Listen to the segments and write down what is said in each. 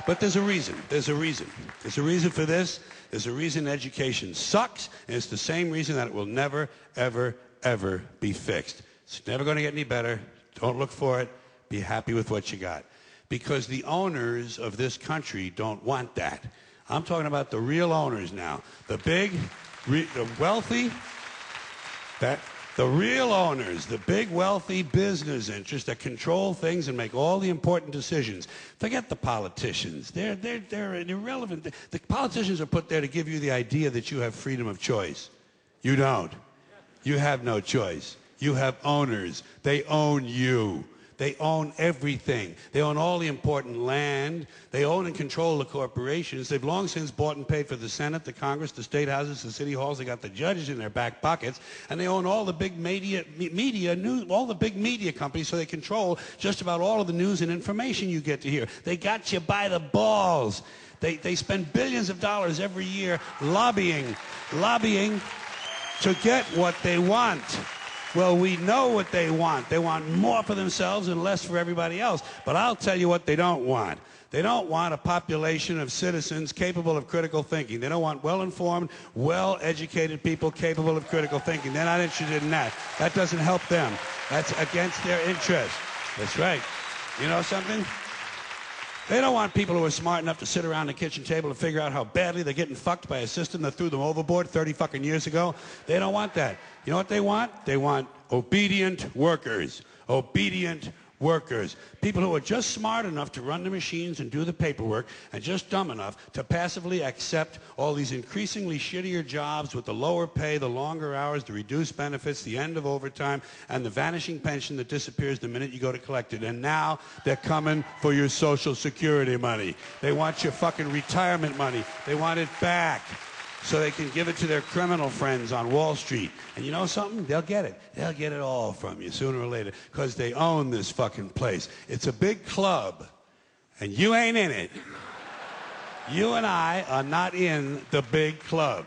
But there's a reason. There's a reason. There's a reason for this. There's a reason education sucks, and it's the same reason that it will never, ever, ever be fixed. It's never going to get any better. Don't look for it. Be happy with what you got. Because the owners of this country don't want that. I'm talking about the real owners now. The big, the wealthy, the real owners, the big wealthy business interests that control things and make all the important decisions. Forget the politicians. They're irrelevant. The politicians are put there to give you the idea that you have freedom of choice. You don't. You have no choice. You have owners. They own you. They own everything. They own all the important land. They own and control the corporations. They've long since bought and paid for the Senate, the Congress, the state houses, the city halls. They got the judges in their back pockets, and they own all the big all the big media companies. So they control just about all of the news and information you get to hear. They got you by the balls. They spend billions of dollars every year lobbying to get what they want. Well, we know what they want. They want more for themselves and less for everybody else. But I'll tell you what they don't want. They don't want a population of citizens capable of critical thinking. They don't want well-informed, well-educated people capable of critical thinking. They're not interested in that. That doesn't help them. That's against their interest. That's right. You know something? They don't want people who are smart enough to sit around the kitchen table and figure out how badly they're getting fucked by a system that threw them overboard 30 fucking years ago. They don't want that. You know what they want? They want obedient workers. Obedient workers. People who are just smart enough to run the machines and do the paperwork and just dumb enough to passively accept all these increasingly shittier jobs with the lower pay, the longer hours, the reduced benefits, the end of overtime, and the vanishing pension that disappears the minute you go to collect it. And now they're coming for your Social Security money. They want your fucking retirement money. They want it back, so they can give it to their criminal friends on Wall Street. And you know something? They'll get it. They'll get it all from you sooner or later, because they own this fucking place. It's a big club, and you ain't in it. You and I are not in the big club.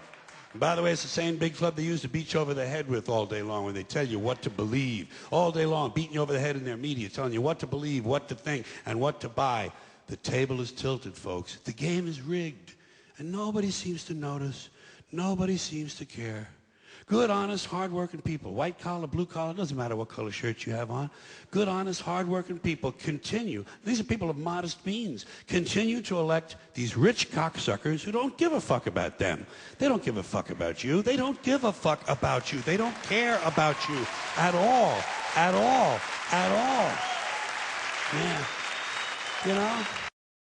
And by the way, it's the same big club they use to beat you over the head with all day long when they tell you what to believe. All day long, beating you over the head in their media, telling you what to believe, what to think, and what to buy. The table is tilted, folks. The game is rigged. And nobody seems to notice. Nobody seems to care. Good, honest, hard-working people, white collar, blue collar, doesn't matter what color shirt you have on. Good, honest, hard-working people continue. These are people of modest means. Continue to elect these rich cocksuckers who don't give a fuck about them. They don't give a fuck about you. They don't give a fuck about you. They don't care about you at all. At all. At all. Yeah. You know?